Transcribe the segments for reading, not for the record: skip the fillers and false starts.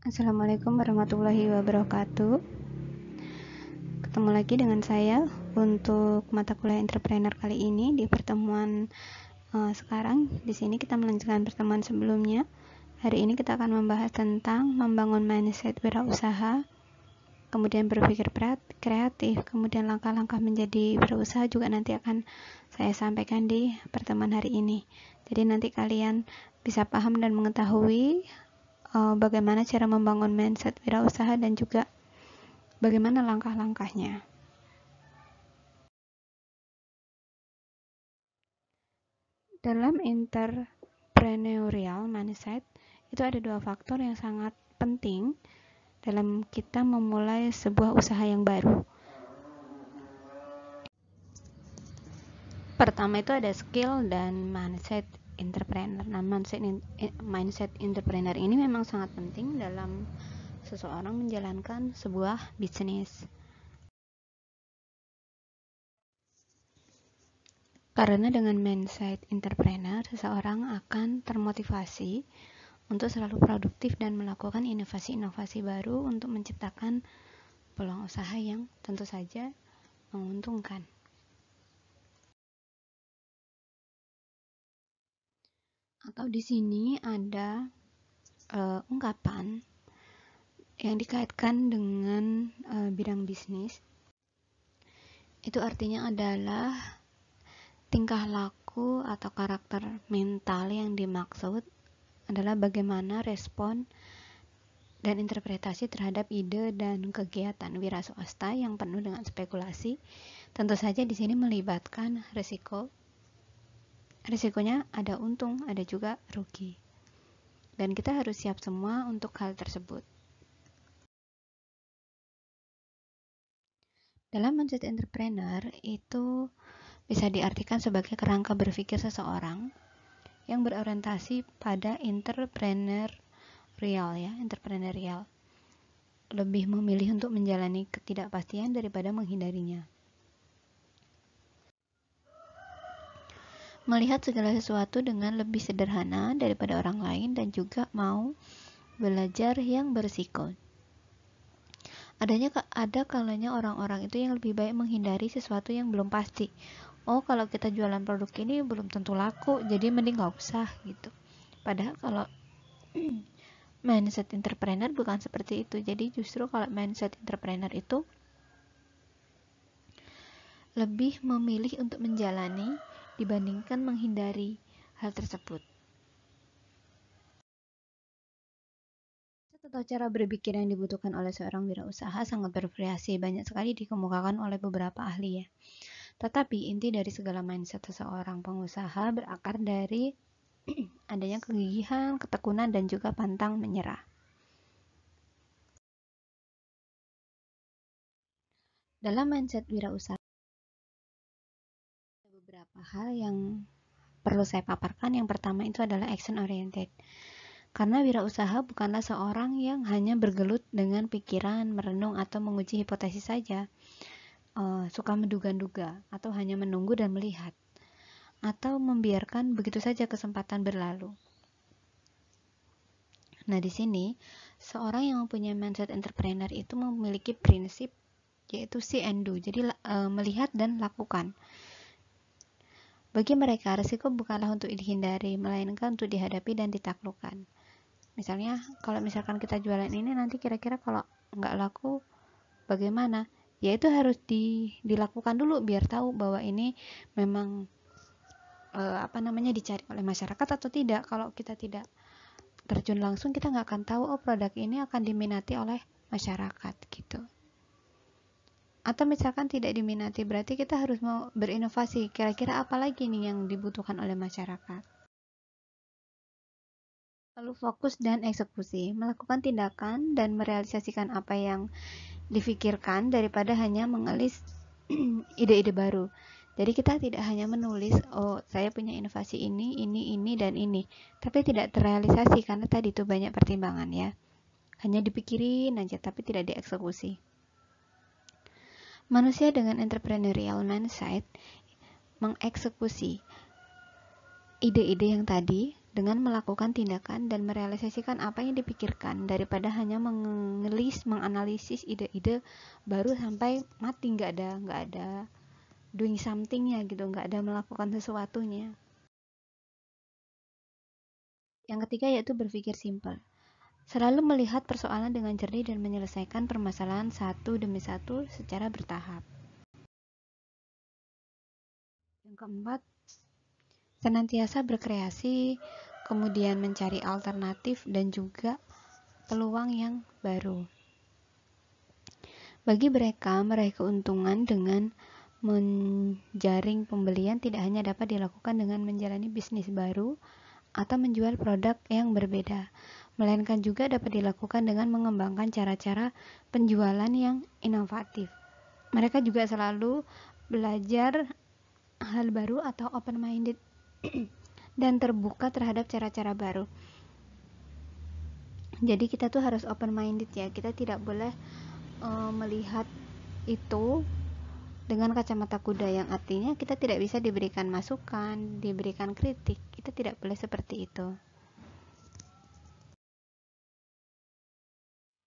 Assalamualaikum warahmatullahi wabarakatuh. Ketemu lagi dengan saya untuk mata kuliah entrepreneur kali ini di pertemuan sekarang. Di sini kita melanjutkan pertemuan sebelumnya. Hari ini kita akan membahas tentang membangun mindset wirausaha, kemudian berpikir kreatif, kemudian langkah-langkah menjadi wirausaha juga nanti akan saya sampaikan di pertemuan hari ini. Jadi nanti kalian bisa paham dan mengetahui bagaimana cara membangun mindset wirausaha dan juga bagaimana langkah-langkahnya. Dalam entrepreneurial mindset, itu ada dua faktor yang sangat penting dalam kita memulai sebuah usaha yang baru. Pertama itu ada skill dan mindset entrepreneur. Nah, mindset entrepreneur ini memang sangat penting dalam seseorang menjalankan sebuah bisnis. Karena dengan mindset entrepreneur, seseorang akan termotivasi untuk selalu produktif dan melakukan inovasi-inovasi baru untuk menciptakan peluang usaha yang tentu saja menguntungkan. Atau di sini ada ungkapan yang dikaitkan dengan bidang bisnis. Itu artinya adalah tingkah laku atau karakter mental yang dimaksud adalah bagaimana respon dan interpretasi terhadap ide dan kegiatan wira swasta yang penuh dengan spekulasi. Tentu saja di sini melibatkan risiko. Risikonya ada untung, ada juga rugi. Dan kita harus siap semua untuk hal tersebut. Dalam mindset entrepreneur itu bisa diartikan sebagai kerangka berpikir seseorang yang berorientasi pada entrepreneurial. Lebih memilih untuk menjalani ketidakpastian daripada menghindarinya. Melihat segala sesuatu dengan lebih sederhana daripada orang lain dan juga mau belajar yang berisiko. Ada kalanya orang-orang itu yang lebih baik menghindari sesuatu yang belum pasti. Oh, kalau kita jualan produk ini belum tentu laku, jadi mending gak usah gitu. Padahal kalau mindset entrepreneur bukan seperti itu. Jadi justru kalau mindset entrepreneur itu lebih memilih untuk menjalani dibandingkan menghindari hal tersebut. Atau cara berpikir yang dibutuhkan oleh seorang wirausaha sangat bervariasi, banyak sekali dikemukakan oleh beberapa ahli ya. Tetapi inti dari segala mindset seseorang pengusaha berakar dari adanya kegigihan, ketekunan, dan juga pantang menyerah. Dalam mindset wirausaha ada beberapa hal yang perlu saya paparkan. Yang pertama itu adalah action oriented. Karena wirausaha bukanlah seorang yang hanya bergelut dengan pikiran, merenung, atau menguji hipotesis saja, suka menduga-duga, atau hanya menunggu dan melihat, atau membiarkan begitu saja kesempatan berlalu. Nah, di sini seorang yang mempunyai mindset entrepreneur itu memiliki prinsip yaitu see and do. Jadi melihat dan lakukan. Bagi mereka, risiko bukanlah untuk dihindari, melainkan untuk dihadapi dan ditaklukkan. Misalnya, kalau misalkan kita jualan ini, nanti kira-kira kalau nggak laku, bagaimana? Ya itu harus dilakukan dulu, biar tahu bahwa ini memang dicari oleh masyarakat atau tidak. Kalau kita tidak terjun langsung, kita nggak akan tahu, oh produk ini akan diminati oleh masyarakat, gitu. Atau misalkan tidak diminati, berarti kita harus mau berinovasi. Kira-kira apa lagi nih yang dibutuhkan oleh masyarakat? Lalu fokus dan eksekusi, melakukan tindakan dan merealisasikan apa yang difikirkan daripada hanya mengelis ide-ide baru. Jadi kita tidak hanya menulis, oh saya punya inovasi ini, dan ini. Tapi tidak terrealisasi karena tadi itu banyak pertimbangan ya. Hanya dipikirin aja tapi tidak dieksekusi. Manusia dengan entrepreneurial mindset mengeksekusi ide-ide yang tadi dengan melakukan tindakan dan merealisasikan apa yang dipikirkan daripada hanya menganalisis ide-ide baru sampai mati, nggak ada doing something-nya gitu, nggak ada melakukan sesuatunya. Yang ketiga yaitu berpikir simpel. Selalu melihat persoalan dengan jernih dan menyelesaikan permasalahan satu demi satu secara bertahap. Yang keempat, senantiasa berkreasi, kemudian mencari alternatif dan juga peluang yang baru. Bagi mereka, meraih keuntungan dengan menjaring pembelian tidak hanya dapat dilakukan dengan menjalani bisnis baru atau menjual produk yang berbeda, melainkan juga dapat dilakukan dengan mengembangkan cara-cara penjualan yang inovatif. Mereka juga selalu belajar hal baru atau open-minded dan terbuka terhadap cara-cara baru. Jadi kita tuh harus open-minded ya, kita tidak boleh melihat itu dengan kacamata kuda, yang artinya kita tidak bisa diberikan masukan, diberikan kritik. Kita tidak boleh seperti itu.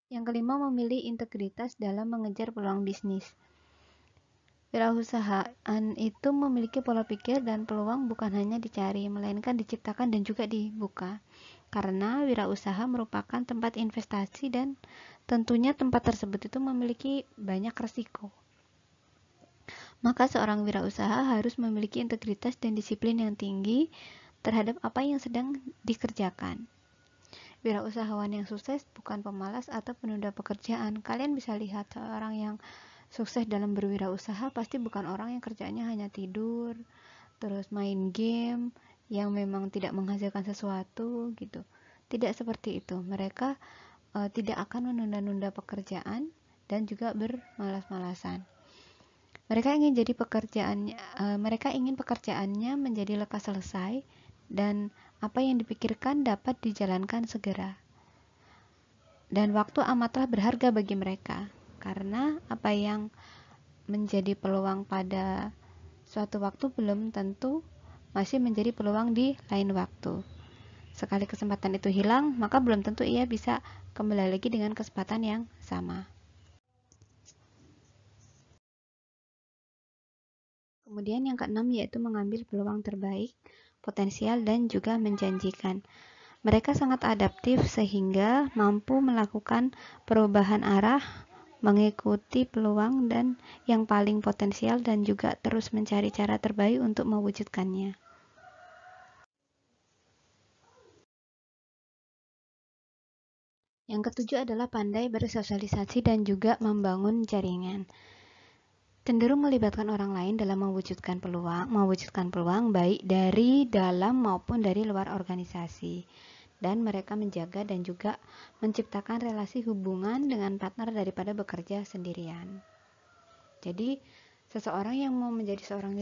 Yang kelima, memilih integritas dalam mengejar peluang bisnis. Wirausahaan itu memiliki pola pikir dan peluang bukan hanya dicari, melainkan diciptakan dan juga dibuka. Karena wirausaha merupakan tempat investasi dan tentunya tempat tersebut itu memiliki banyak resiko. Maka seorang wirausaha harus memiliki integritas dan disiplin yang tinggi terhadap apa yang sedang dikerjakan. Wirausahawan yang sukses bukan pemalas atau penunda pekerjaan. Kalian bisa lihat seorang yang sukses dalam berwirausaha pasti bukan orang yang kerjaannya hanya tidur, terus main game yang memang tidak menghasilkan sesuatu gitu. Tidak seperti itu. Mereka tidak akan menunda-nunda pekerjaan dan juga bermalas-malasan. Mereka ingin pekerjaannya menjadi lekas selesai dan apa yang dipikirkan dapat dijalankan segera. Dan waktu amatlah berharga bagi mereka, karena apa yang menjadi peluang pada suatu waktu belum tentu masih menjadi peluang di lain waktu. Sekali kesempatan itu hilang, maka belum tentu ia bisa kembali lagi dengan kesempatan yang sama. Kemudian yang keenam yaitu mengambil peluang terbaik, potensial dan juga menjanjikan. Mereka sangat adaptif sehingga mampu melakukan perubahan arah, mengikuti peluang dan yang paling potensial dan juga terus mencari cara terbaik untuk mewujudkannya. Yang ketujuh adalah pandai bersosialisasi dan juga membangun jaringan. Cenderung melibatkan orang lain dalam mewujudkan peluang baik dari dalam maupun dari luar organisasi. Dan mereka menjaga dan juga menciptakan relasi hubungan dengan partner daripada bekerja sendirian. Jadi, seseorang yang mau menjadi seorang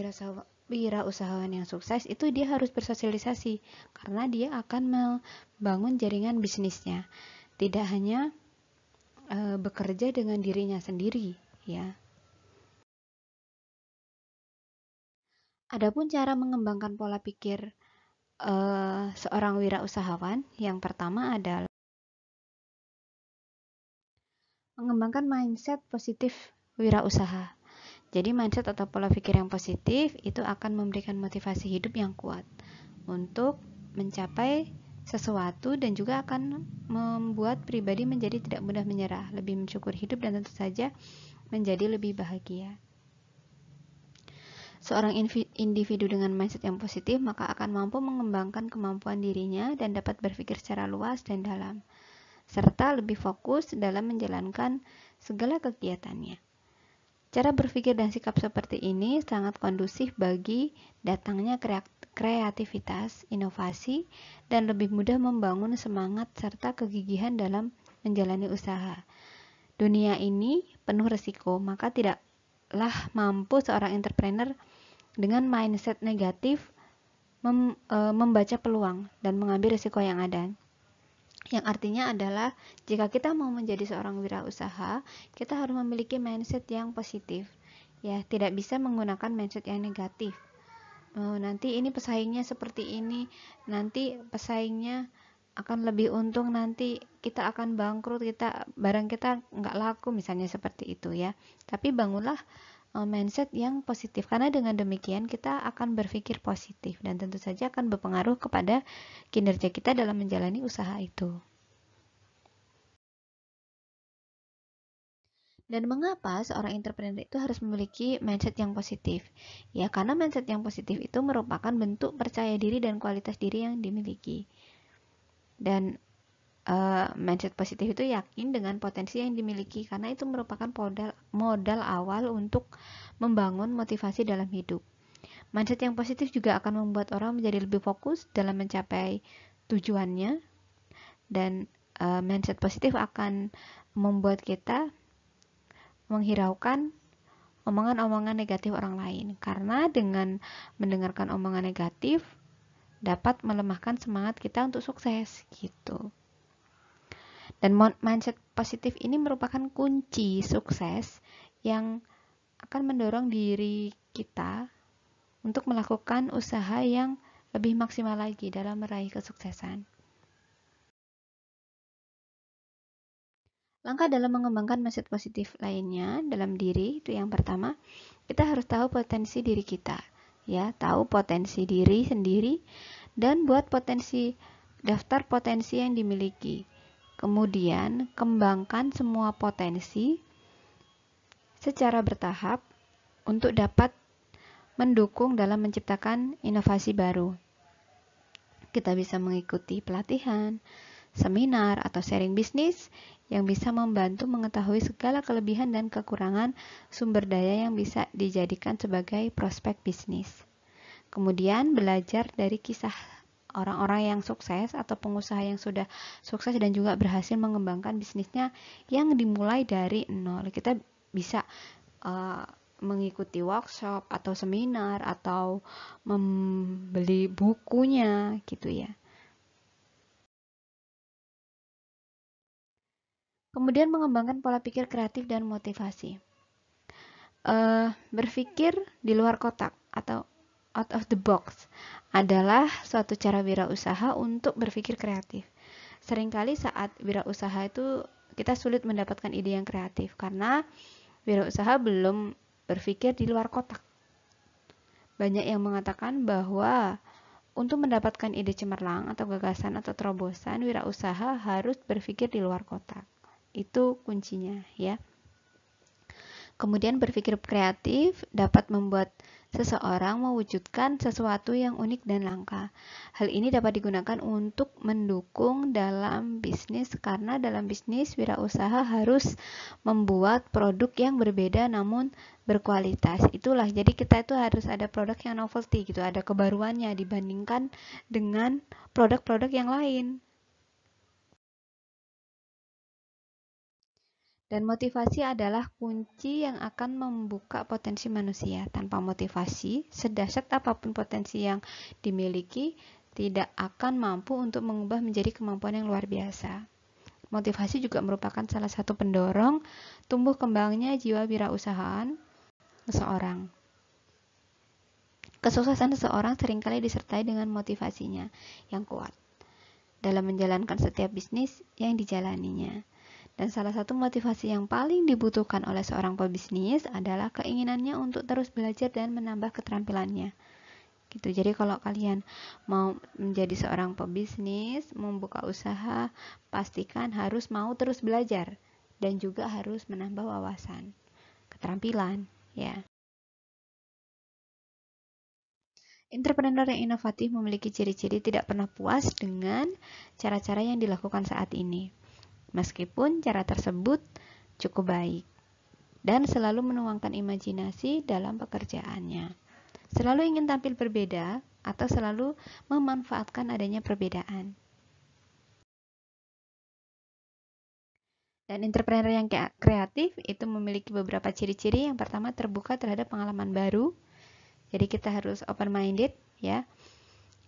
wirausahawan yang sukses itu dia harus bersosialisasi karena dia akan membangun jaringan bisnisnya. Tidak hanya bekerja dengan dirinya sendiri, ya. Adapun cara mengembangkan pola pikir seorang wirausahawan, yang pertama adalah mengembangkan mindset positif wirausaha. Jadi mindset atau pola pikir yang positif itu akan memberikan motivasi hidup yang kuat untuk mencapai sesuatu dan juga akan membuat pribadi menjadi tidak mudah menyerah, lebih mensyukuri hidup dan tentu saja menjadi lebih bahagia. Seorang individu dengan mindset yang positif maka akan mampu mengembangkan kemampuan dirinya dan dapat berpikir secara luas dan dalam, serta lebih fokus dalam menjalankan segala kegiatannya. Cara berpikir dan sikap seperti ini sangat kondusif bagi datangnya kreativitas, inovasi, dan lebih mudah membangun semangat serta kegigihan dalam menjalani usaha. Dunia ini penuh risiko, maka tidaklah mampu seorang entrepreneur dengan mindset negatif membaca peluang dan mengambil risiko yang ada. Yang artinya adalah jika kita mau menjadi seorang wirausaha, kita harus memiliki mindset yang positif. Ya, tidak bisa menggunakan mindset yang negatif. nanti ini pesaingnya seperti ini, nanti pesaingnya akan lebih untung, nanti kita akan bangkrut, barang kita nggak laku, misalnya seperti itu ya. Tapi bangunlah mindset yang positif, karena dengan demikian kita akan berpikir positif dan tentu saja akan berpengaruh kepada kinerja kita dalam menjalani usaha itu. Dan mengapa seorang entrepreneur itu harus memiliki mindset yang positif? Ya, karena mindset yang positif itu merupakan bentuk percaya diri dan kualitas diri yang dimiliki. Dan mindset positif itu yakin dengan potensi yang dimiliki, karena itu merupakan modal awal untuk membangun motivasi dalam hidup. Mindset yang positif juga akan membuat orang menjadi lebih fokus dalam mencapai tujuannya, dan mindset positif akan membuat kita menghiraukan omongan-omongan negatif orang lain, karena dengan mendengarkan omongan negatif dapat melemahkan semangat kita untuk sukses gitu. Dan mindset positif ini merupakan kunci sukses yang akan mendorong diri kita untuk melakukan usaha yang lebih maksimal lagi dalam meraih kesuksesan. Langkah dalam mengembangkan mindset positif lainnya dalam diri itu yang pertama, kita harus tahu potensi diri kita, ya, tahu potensi diri sendiri dan buat daftar potensi yang dimiliki. Kemudian kembangkan semua potensi secara bertahap untuk dapat mendukung dalam menciptakan inovasi baru. Kita bisa mengikuti pelatihan, seminar, atau sharing bisnis yang bisa membantu mengetahui segala kelebihan dan kekurangan sumber daya yang bisa dijadikan sebagai prospek bisnis. Kemudian belajar dari kisah orang-orang yang sukses atau pengusaha yang sudah sukses dan juga berhasil mengembangkan bisnisnya yang dimulai dari nol. Kita bisa mengikuti workshop atau seminar atau membeli bukunya gitu ya. Kemudian mengembangkan pola pikir kreatif dan motivasi. Berpikir di luar kotak atau out of the box adalah suatu cara wirausaha untuk berpikir kreatif. Seringkali saat wirausaha itu kita sulit mendapatkan ide yang kreatif karena wirausaha belum berpikir di luar kotak. Banyak yang mengatakan bahwa untuk mendapatkan ide cemerlang atau gagasan atau terobosan, wirausaha harus berpikir di luar kotak. Itu kuncinya ya. Kemudian berpikir kreatif dapat membuat seseorang mewujudkan sesuatu yang unik dan langka. Hal ini dapat digunakan untuk mendukung dalam bisnis, karena dalam bisnis wirausaha harus membuat produk yang berbeda namun berkualitas. Itulah, jadi kita itu harus ada produk yang novelty gitu, ada kebaruannya dibandingkan dengan produk-produk yang lain. Dan motivasi adalah kunci yang akan membuka potensi manusia. Tanpa motivasi, sedahsyat apapun potensi yang dimiliki, tidak akan mampu untuk mengubah menjadi kemampuan yang luar biasa. Motivasi juga merupakan salah satu pendorong tumbuh kembangnya jiwa wirausahaan seseorang. Kesuksesan seseorang seringkali disertai dengan motivasinya yang kuat dalam menjalankan setiap bisnis yang dijalaninya. Dan salah satu motivasi yang paling dibutuhkan oleh seorang pebisnis adalah keinginannya untuk terus belajar dan menambah keterampilannya. Gitu. Jadi kalau kalian mau menjadi seorang pebisnis, membuka usaha, pastikan harus mau terus belajar dan juga harus menambah wawasan, keterampilan, ya. Entrepreneur yang inovatif memiliki ciri-ciri tidak pernah puas dengan cara-cara yang dilakukan saat ini, meskipun cara tersebut cukup baik, dan selalu menuangkan imajinasi dalam pekerjaannya. Selalu ingin tampil berbeda atau selalu memanfaatkan adanya perbedaan. Dan entrepreneur yang kreatif itu memiliki beberapa ciri-ciri. Yang pertama, terbuka terhadap pengalaman baru. Jadi kita harus open-minded ya.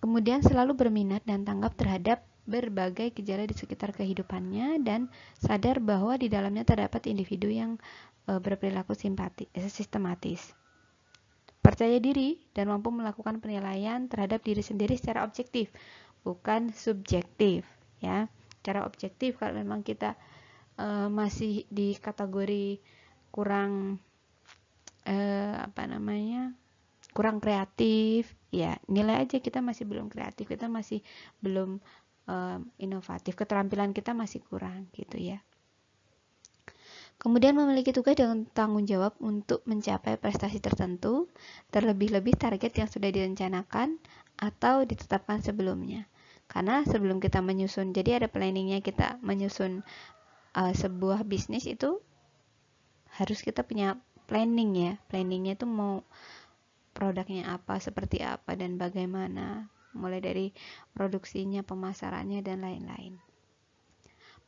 Kemudian selalu berminat dan tanggap terhadap berbagai gejala di sekitar kehidupannya, dan sadar bahwa di dalamnya terdapat individu yang berperilaku sistematis. percaya diri dan mampu melakukan penilaian terhadap diri sendiri secara objektif, bukan subjektif, ya. Secara objektif kalau memang kita masih di kategori kurang kurang kreatif, ya nilai aja kita masih belum kreatif, kita masih belum inovatif, keterampilan kita masih kurang gitu ya. Kemudian memiliki tugas dan tanggung jawab untuk mencapai prestasi tertentu, terlebih-lebih target yang sudah direncanakan atau ditetapkan sebelumnya. Karena sebelum kita menyusun, jadi ada planningnya, kita menyusun sebuah bisnis itu harus kita punya planning ya. Planningnya itu mau produknya apa, seperti apa, dan bagaimana, mulai dari produksinya, pemasarannya, dan lain-lain.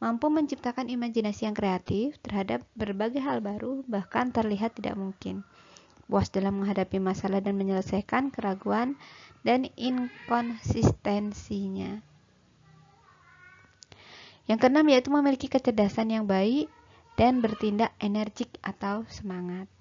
Mampu menciptakan imajinasi yang kreatif terhadap berbagai hal baru, bahkan terlihat tidak mungkin. Puas dalam menghadapi masalah dan menyelesaikan keraguan dan inkonsistensinya. Yang keenam yaitu memiliki kecerdasan yang baik dan bertindak energik atau semangat.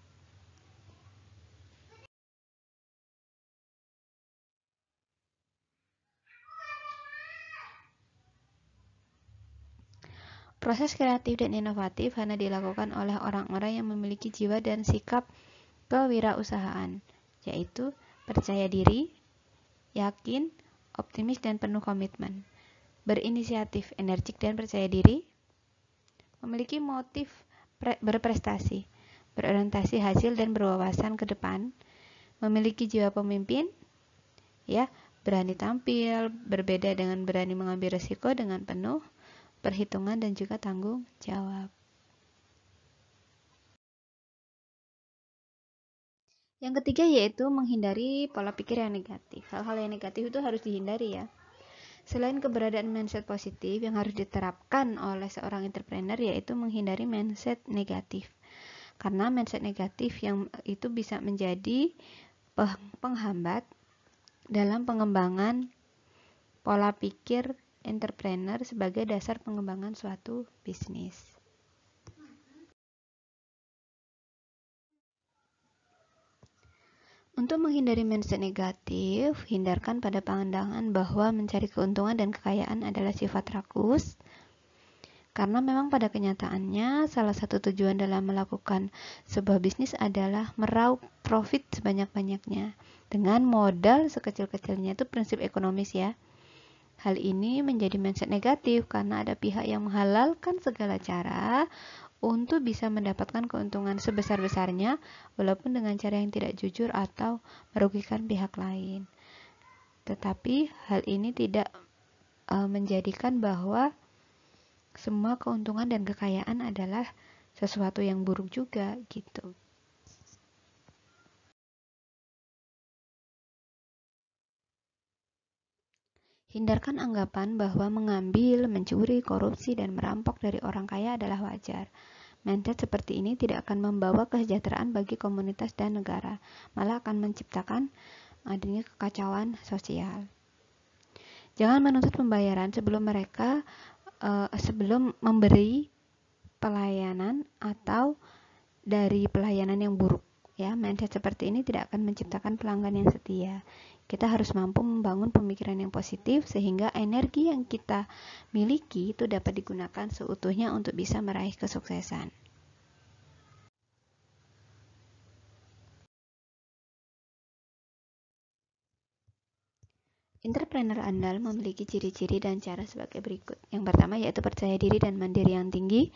Proses kreatif dan inovatif hanya dilakukan oleh orang-orang yang memiliki jiwa dan sikap kewirausahaan, yaitu percaya diri, yakin, optimis, dan penuh komitmen, berinisiatif, energik, dan percaya diri, memiliki motif berprestasi, berorientasi hasil dan berwawasan ke depan, memiliki jiwa pemimpin, ya, berani tampil, berbeda dengan berani mengambil risiko dengan penuh perhitungan dan juga tanggung jawab. Yang ketiga yaitu menghindari pola pikir yang negatif. Hal-hal yang negatif itu harus dihindari ya. Selain keberadaan mindset positif yang harus diterapkan oleh seorang entrepreneur yaitu menghindari mindset negatif. Karena mindset negatif yang itu bisa menjadi penghambat dalam pengembangan pola pikir entrepreneur sebagai dasar pengembangan suatu bisnis. Untuk menghindari mindset negatif, hindarkan pada pandangan bahwa mencari keuntungan dan kekayaan adalah sifat rakus. Karena memang pada kenyataannya, salah satu tujuan dalam melakukan sebuah bisnis adalah meraup profit sebanyak-banyaknya. Dengan modal sekecil-kecilnya, itu prinsip ekonomis ya. Hal ini menjadi mindset negatif karena ada pihak yang menghalalkan segala cara untuk bisa mendapatkan keuntungan sebesar-besarnya walaupun dengan cara yang tidak jujur atau merugikan pihak lain. Tetapi hal ini tidak menjadikan bahwa semua keuntungan dan kekayaan adalah sesuatu yang buruk juga gitu. Hindarkan anggapan bahwa mengambil, mencuri, korupsi, dan merampok dari orang kaya adalah wajar. Mindset seperti ini tidak akan membawa kesejahteraan bagi komunitas dan negara, malah akan menciptakan adanya kekacauan sosial. Jangan menuntut pembayaran sebelum memberi pelayanan atau dari pelayanan yang buruk. Ya, mindset seperti ini tidak akan menciptakan pelanggan yang setia. Kita harus mampu membangun pemikiran yang positif sehingga energi yang kita miliki itu dapat digunakan seutuhnya untuk bisa meraih kesuksesan. Entrepreneur andal memiliki ciri-ciri dan cara sebagai berikut. Yang pertama yaitu percaya diri dan mandiri yang tinggi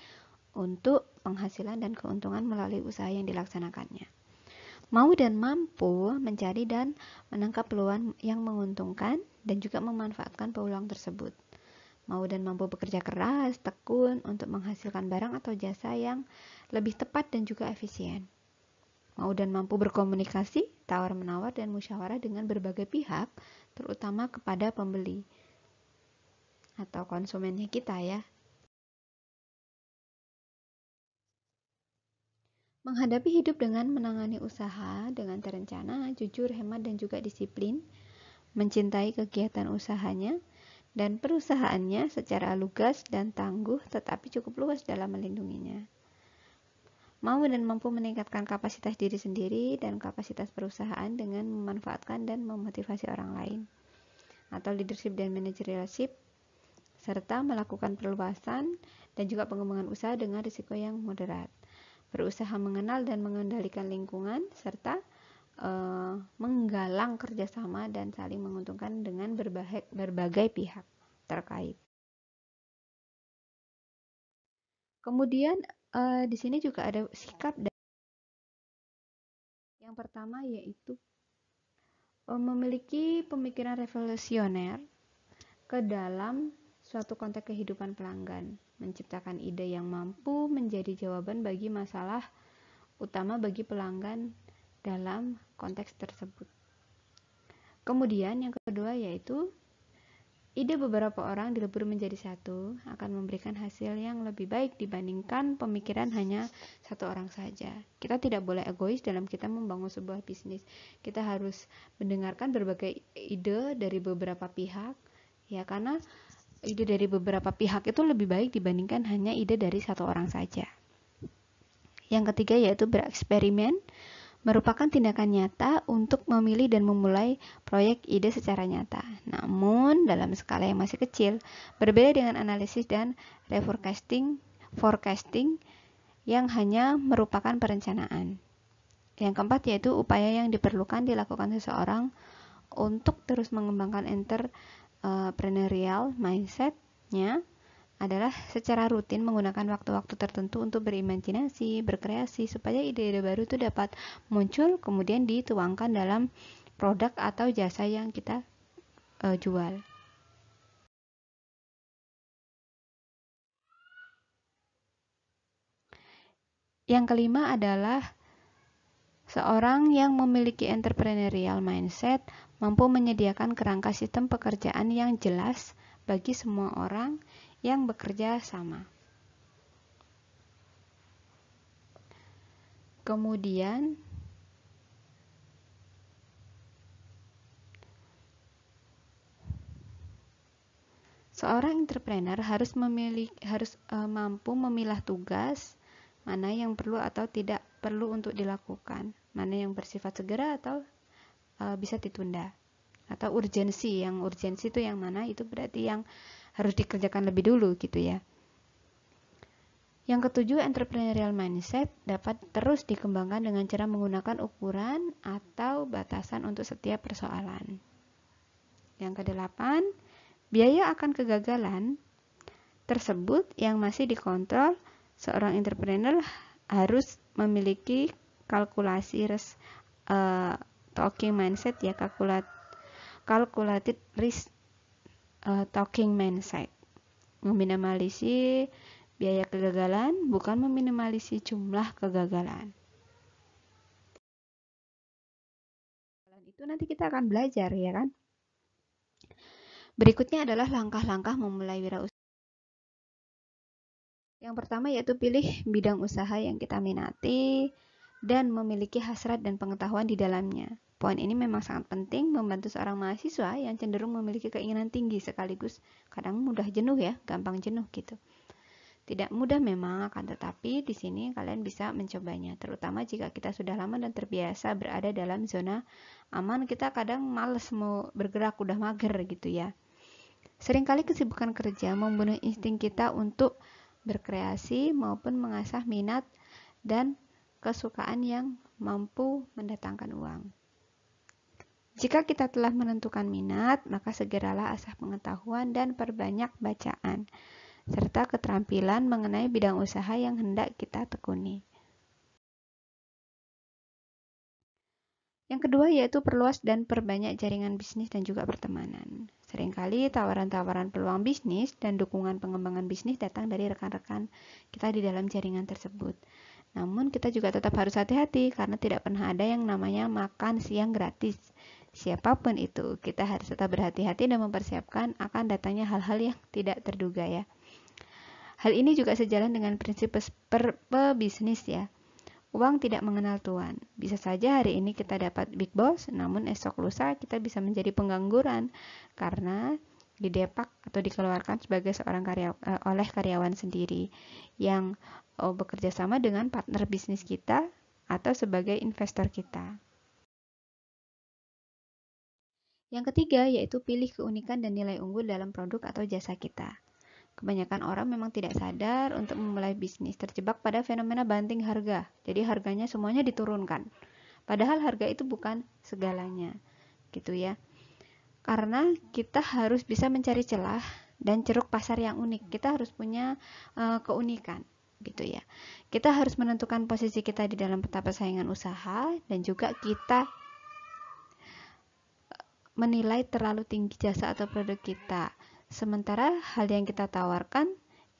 untuk penghasilan dan keuntungan melalui usaha yang dilaksanakannya. Mau dan mampu mencari dan menangkap peluang yang menguntungkan dan juga memanfaatkan peluang tersebut. Mau dan mampu bekerja keras, tekun untuk menghasilkan barang atau jasa yang lebih tepat dan juga efisien. Mau dan mampu berkomunikasi, tawar-menawar, dan musyawarah dengan berbagai pihak, terutama kepada pembeli atau konsumennya kita ya. Menghadapi hidup dengan menangani usaha dengan terencana, jujur, hemat, dan juga disiplin, mencintai kegiatan usahanya dan perusahaannya secara lugas dan tangguh tetapi cukup luas dalam melindunginya. mau dan mampu meningkatkan kapasitas diri sendiri dan kapasitas perusahaan dengan memanfaatkan dan memotivasi orang lain, atau leadership dan managerialship, serta melakukan perluasan dan juga pengembangan usaha dengan risiko yang moderat, berusaha mengenal dan mengendalikan lingkungan, serta menggalang kerjasama dan saling menguntungkan dengan berbagai pihak terkait. Kemudian di sini juga ada sikap yang pertama, yaitu memiliki pemikiran revolusioner ke dalam suatu konteks kehidupan pelanggan, menciptakan ide yang mampu menjadi jawaban bagi masalah utama bagi pelanggan dalam konteks tersebut. Kemudian yang kedua yaitu ide beberapa orang dilebur menjadi satu akan memberikan hasil yang lebih baik dibandingkan pemikiran hanya satu orang saja. Kita tidak boleh egois dalam kita membangun sebuah bisnis. Kita harus mendengarkan berbagai ide dari beberapa pihak, ya, karena ide dari beberapa pihak itu lebih baik dibandingkan hanya ide dari satu orang saja. Yang ketiga yaitu bereksperimen, merupakan tindakan nyata untuk memilih dan memulai proyek ide secara nyata, namun dalam skala yang masih kecil, berbeda dengan analisis dan forecasting yang hanya merupakan perencanaan. Yang keempat yaitu upaya yang dilakukan seseorang untuk terus mengembangkan entrepreneurial mindset-nya adalah secara rutin menggunakan waktu-waktu tertentu untuk berimajinasi, berkreasi, supaya ide-ide baru itu dapat muncul kemudian dituangkan dalam produk atau jasa yang kita jual. Yang kelima adalah seorang yang memiliki entrepreneurial mindset mampu menyediakan kerangka sistem pekerjaan yang jelas bagi semua orang yang bekerja sama. Kemudian seorang entrepreneur harus mampu memilah tugas mana yang perlu atau tidak perlu untuk dilakukan, mana yang bersifat segera atau bisa ditunda, atau urgensi. Yang urgensi itu yang mana, itu berarti yang harus dikerjakan lebih dulu gitu ya. Yang ketujuh, entrepreneurial mindset dapat terus dikembangkan dengan cara menggunakan ukuran atau batasan untuk setiap persoalan. Yang kedelapan, biaya akan kegagalan tersebut yang masih dikontrol. Seorang entrepreneur harus memiliki kalkulasi talking mindset ya, calculated risk talking mindset, meminimalisir biaya kegagalan, bukan meminimalisir jumlah kegagalan. Itu nanti kita akan belajar ya kan. Berikutnya adalah langkah-langkah memulai wirausaha. Yang pertama yaitu pilih bidang usaha yang kita minati dan memiliki hasrat dan pengetahuan di dalamnya. Poin ini memang sangat penting membantu seorang mahasiswa yang cenderung memiliki keinginan tinggi sekaligus kadang mudah jenuh ya, gampang jenuh gitu. Tidak mudah memang, akan tetapi di sini kalian bisa mencobanya, terutama jika kita sudah lama dan terbiasa berada dalam zona aman. Kita kadang males mau bergerak, udah mager gitu ya. Seringkali kesibukan kerja membunuh insting kita untuk berkreasi maupun mengasah minat dan kesukaan yang mampu mendatangkan uang. Jika kita telah menentukan minat, maka segeralah asah pengetahuan dan perbanyak bacaan, serta keterampilan mengenai bidang usaha yang hendak kita tekuni. Yang kedua yaitu perluas dan perbanyak jaringan bisnis dan juga pertemanan. Seringkali tawaran-tawaran peluang bisnis dan dukungan pengembangan bisnis datang dari rekan-rekan kita di dalam jaringan tersebut. Namun kita juga tetap harus hati-hati karena tidak pernah ada yang namanya makan siang gratis. Siapapun itu, kita harus tetap berhati-hati dan mempersiapkan akan datangnya hal-hal yang tidak terduga ya. Hal ini juga sejalan dengan prinsip pebisnis ya. Uang tidak mengenal tuan. Bisa saja hari ini kita dapat big boss, namun esok lusa kita bisa menjadi pengangguran karena didepak atau dikeluarkan sebagai seorang oleh karyawan sendiri yang bekerja sama dengan partner bisnis kita atau sebagai investor kita. Yang ketiga yaitu pilih keunikan dan nilai unggul dalam produk atau jasa kita. Kebanyakan orang memang tidak sadar untuk memulai bisnis, terjebak pada fenomena banting harga. Jadi harganya semuanya diturunkan. Padahal harga itu bukan segalanya, gitu ya. Karena kita harus bisa mencari celah dan ceruk pasar yang unik. Kita harus punya keunikan, gitu ya. Kita harus menentukan posisi kita di dalam peta persaingan usaha dan juga kita menilai terlalu tinggi jasa atau produk kita. Sementara hal yang kita tawarkan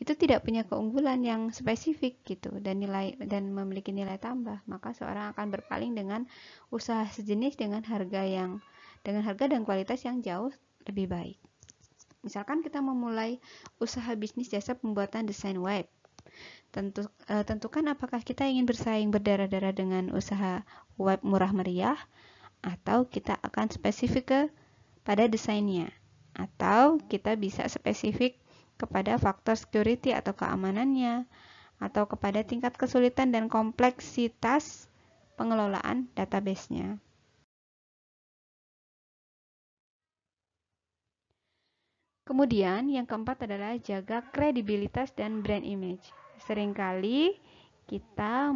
itu tidak punya keunggulan yang spesifik gitu dan memiliki nilai tambah, maka seorang akan berpaling dengan usaha sejenis dengan harga dan kualitas yang jauh lebih baik. Misalkan kita memulai usaha bisnis jasa pembuatan desain web. Tentukan apakah kita ingin bersaing berdarah-darah dengan usaha web murah meriah atau kita akan spesifik pada desainnya, atau kita bisa spesifik kepada faktor security atau keamanannya, atau kepada tingkat kesulitan dan kompleksitas pengelolaan database-nya. Kemudian yang keempat adalah jaga kredibilitas dan brand image. Seringkali kita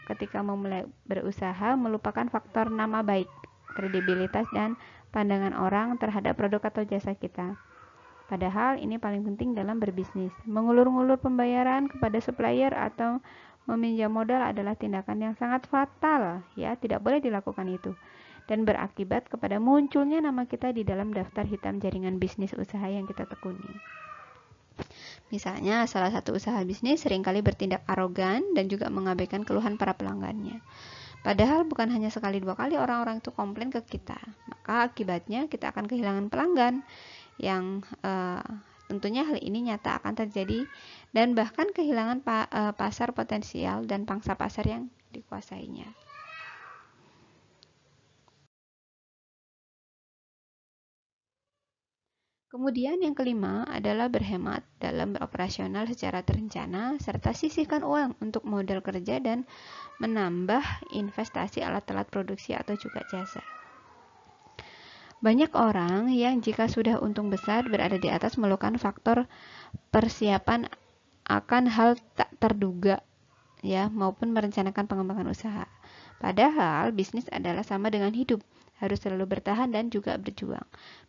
ketika memulai berusaha melupakan faktor nama baik, kredibilitas dan pandangan orang terhadap produk atau jasa kita. Padahal ini paling penting dalam berbisnis. Mengulur-ngulur pembayaran kepada supplier atau meminjam modal adalah tindakan yang sangat fatal, ya, tidak boleh dilakukan itu. Dan berakibat kepada munculnya nama kita di dalam daftar hitam jaringan bisnis usaha yang kita tekuni. Misalnya, salah satu usaha bisnis seringkali bertindak arogan dan juga mengabaikan keluhan para pelanggannya. Padahal bukan hanya sekali dua kali orang-orang itu komplain ke kita. Maka akibatnya kita akan kehilangan pelanggan yang tentunya hal ini nyata akan terjadi dan bahkan kehilangan pasar potensial dan pangsa pasar yang dikuasainya. Kemudian yang kelima adalah berhemat dalam beroperasional secara terencana serta sisihkan uang untuk modal kerja dan menambah investasi alat-alat produksi atau juga jasa. Banyak orang yang jika sudah untung besar berada di atas melakukan faktor persiapan akan hal tak terduga, ya, maupun merencanakan pengembangan usaha. Padahal bisnis adalah sama dengan hidup, harus selalu bertahan dan juga berjuang.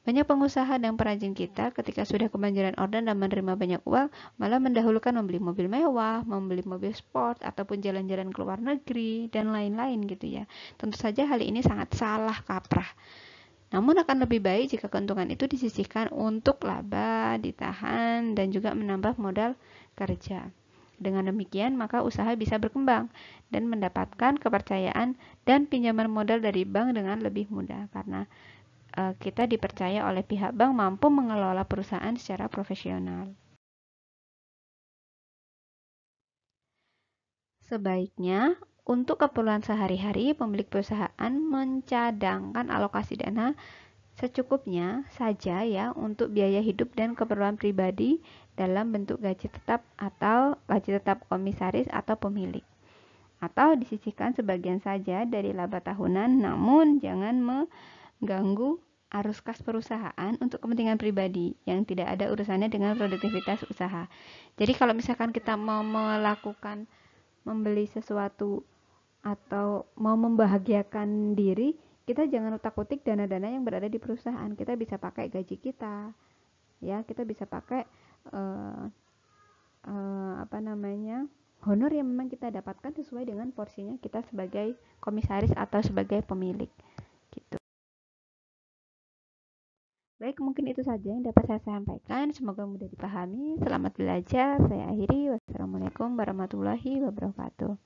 Banyak pengusaha dan perajin kita ketika sudah kebanjiran order dan menerima banyak uang, malah mendahulukan membeli mobil mewah, membeli mobil sport, ataupun jalan-jalan ke luar negeri, dan lain-lain gitu ya. Tentu saja hal ini sangat salah kaprah. Namun akan lebih baik jika keuntungan itu disisihkan untuk laba, ditahan, dan juga menambah modal kerja. Dengan demikian, maka usaha bisa berkembang dan mendapatkan kepercayaan dan pinjaman modal dari bank dengan lebih mudah karena kita dipercaya oleh pihak bank mampu mengelola perusahaan secara profesional. Sebaiknya, untuk keperluan sehari-hari, pemilik perusahaan mencadangkan alokasi dana secukupnya saja ya untuk biaya hidup dan keperluan pribadi dalam bentuk gaji tetap atau gaji tetap komisaris atau pemilik. Atau disisihkan sebagian saja dari laba tahunan namun jangan mengganggu arus kas perusahaan untuk kepentingan pribadi yang tidak ada urusannya dengan produktivitas usaha. Jadi kalau misalkan kita mau membeli sesuatu atau mau membahagiakan diri, kita jangan utak-utik dana-dana yang berada di perusahaan. Kita bisa pakai gaji kita, ya, kita bisa pakai honor yang memang kita dapatkan sesuai dengan porsinya kita sebagai komisaris atau sebagai pemilik, gitu. Baik, mungkin itu saja yang dapat saya sampaikan. Semoga mudah dipahami. Selamat belajar. Saya akhiri. Wassalamualaikum warahmatullahi wabarakatuh.